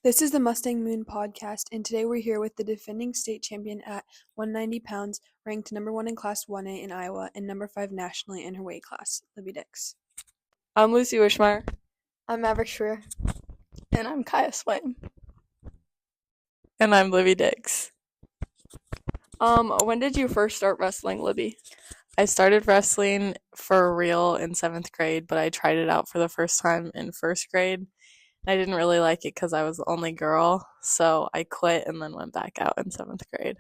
This is the Mustang Moon podcast, and today we're here with the defending state champion at 190 pounds, ranked number 1 in Class 1A in Iowa and number 5 nationally in her weight class, Libby Dix. I'm Lucy Wischmeyer. I'm Mavrik Schweer. And I'm Kaia Swaim. And I'm Libby Dix. When did you first start wrestling, Libby? I started wrestling for real in 7th grade, but I tried it out for the first time in 1st grade. I didn't really like it because I was the only girl, so I quit and then went back out in 7th grade.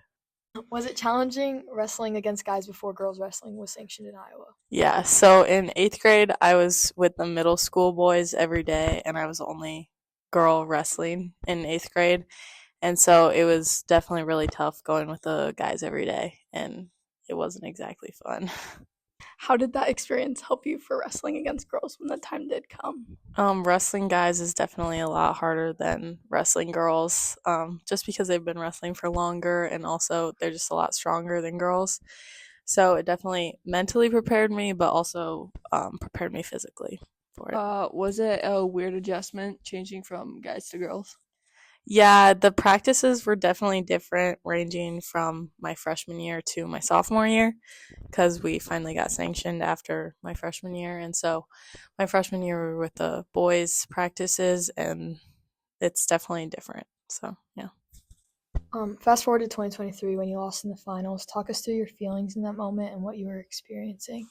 Was it challenging wrestling against guys before girls wrestling was sanctioned in Iowa? Yeah, so in 8th grade, I was with the middle school boys every day, and I was the only girl wrestling in 8th grade. And so it was definitely really tough going with the guys every day, and it wasn't exactly fun. How did that experience help you for wrestling against girls when the time did come? Wrestling guys is definitely a lot harder than wrestling girls, just because they've been wrestling for longer, and also they're just a lot stronger than girls. So it definitely mentally prepared me, but also prepared me physically for it. Was it a weird adjustment changing from guys to girls? Yeah, the practices were definitely different, ranging from my freshman year to my sophomore year, because we finally got sanctioned after my freshman year. And so my freshman year, we were with the boys' practices, and it's definitely different. So, yeah. Fast forward to 2023 when you lost in the finals. Talk us through your feelings in that moment and what you were experiencing.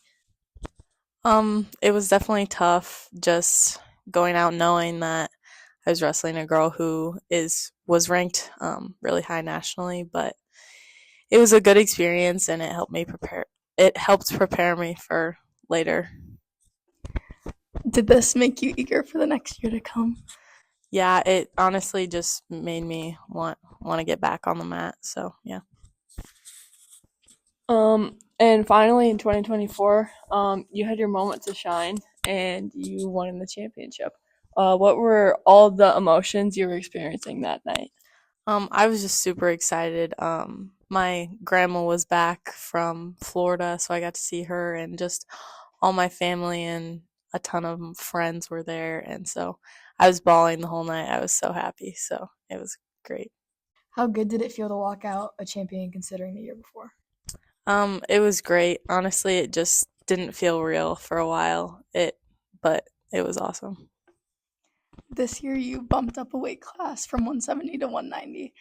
It was definitely tough just going out knowing that I was wrestling a girl who was ranked really high nationally, but it was a good experience and it helped prepare me for later. Did this make you eager for the next year to come? Yeah, it honestly just made me want to get back on the mat. So, yeah. And finally in 2024, you had your moment to shine and you won the championship. What were all the emotions you were experiencing that night? I was just super excited. My grandma was back from Florida, so I got to see her, and just all my family and a ton of friends were there, and so I was bawling the whole night. I was so happy, so it was great. How good did it feel to walk out a champion considering the year before? It was great. Honestly, it just didn't feel real for a while. But it was awesome. This year you bumped up a weight class from 170 to 190.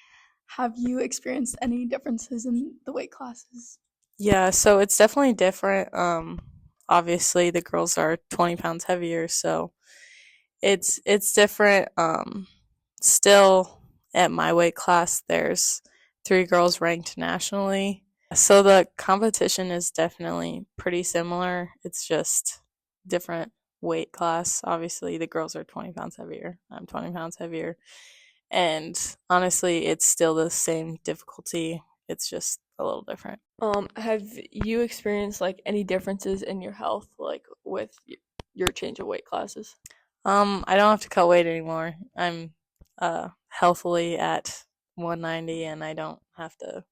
Have you experienced any differences in the weight classes? Yeah, so it's definitely different. Obviously the girls are 20 pounds heavier, so it's different. Still at my weight class, there's 3 girls ranked nationally. So the competition is definitely pretty similar. It's just different weight class. Obviously, the girls are 20 pounds heavier. I'm 20 pounds heavier. And honestly, it's still the same difficulty. It's just a little different. Have you experienced like any differences in your health, like with your change of weight classes? I don't have to cut weight anymore. I'm healthily at 190, and I don't have to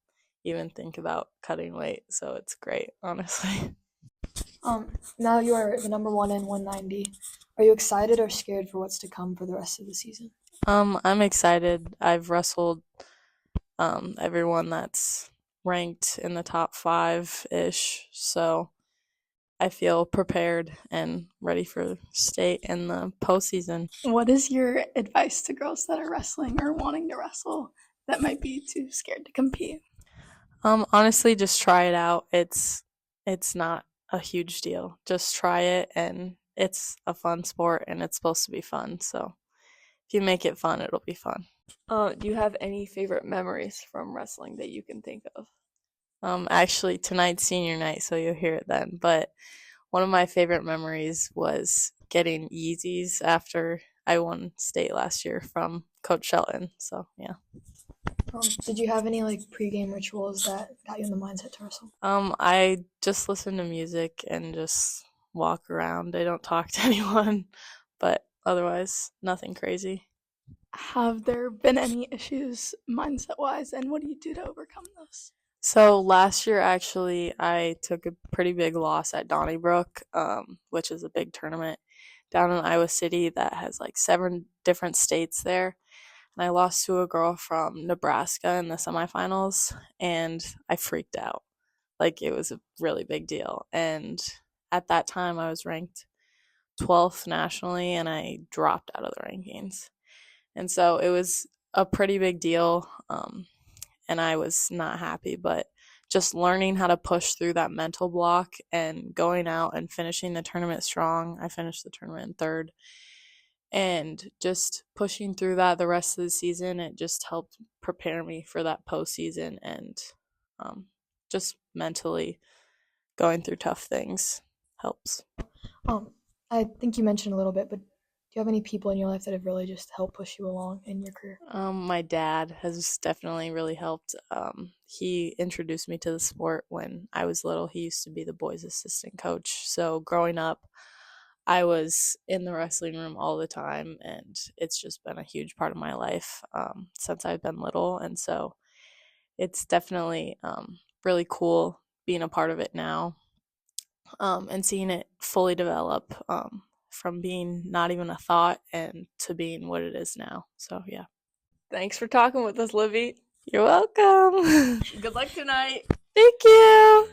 even think about cutting weight, so it's great, honestly. Now you are the number 1 in 190. Are you excited or scared for what's to come for the rest of the season? I'm excited. I've wrestled everyone that's ranked in the top 5-ish, so I feel prepared and ready for state in the postseason. What is your advice to girls that are wrestling or wanting to wrestle that might be too scared to compete? Honestly, just try it out. It's not a huge deal. Just try it, and it's a fun sport, and it's supposed to be fun. So if you make it fun, it'll be fun. Do you have any favorite memories from wrestling that you can think of? Actually, tonight's senior night, so you'll hear it then. But one of my favorite memories was getting Yeezys after I won state last year from Coach Shelton. So, yeah. Did you have any like pregame rituals that got you in the mindset to wrestle? I just listen to music and just walk around. I don't talk to anyone, but otherwise, nothing crazy. Have there been any issues mindset-wise, and what do you do to overcome those? So last year, actually, I took a pretty big loss at Donnybrook, which is a big tournament down in Iowa City that has like 7 different states there. I lost to a girl from Nebraska in the semifinals, and I freaked out. Like, it was a really big deal. And at that time, I was ranked 12th nationally, and I dropped out of the rankings. And so it was a pretty big deal, and I was not happy. But just learning how to push through that mental block and going out and finishing the tournament strong. I finished the tournament in third. And just pushing through that the rest of the season, it just helped prepare me for that postseason, and just mentally going through tough things helps. I think you mentioned a little bit, but do you have any people in your life that have really just helped push you along in your career? My dad has definitely really helped. He introduced me to the sport when I was little. He used to be the boys' assistant coach. So growing up, I was in the wrestling room all the time, and it's just been a huge part of my life since I've been little. And so it's definitely really cool being a part of it now, and seeing it fully develop from being not even a thought and to being what it is now. So, yeah. Thanks for talking with us, Libby. You're welcome. Good luck tonight. Thank you.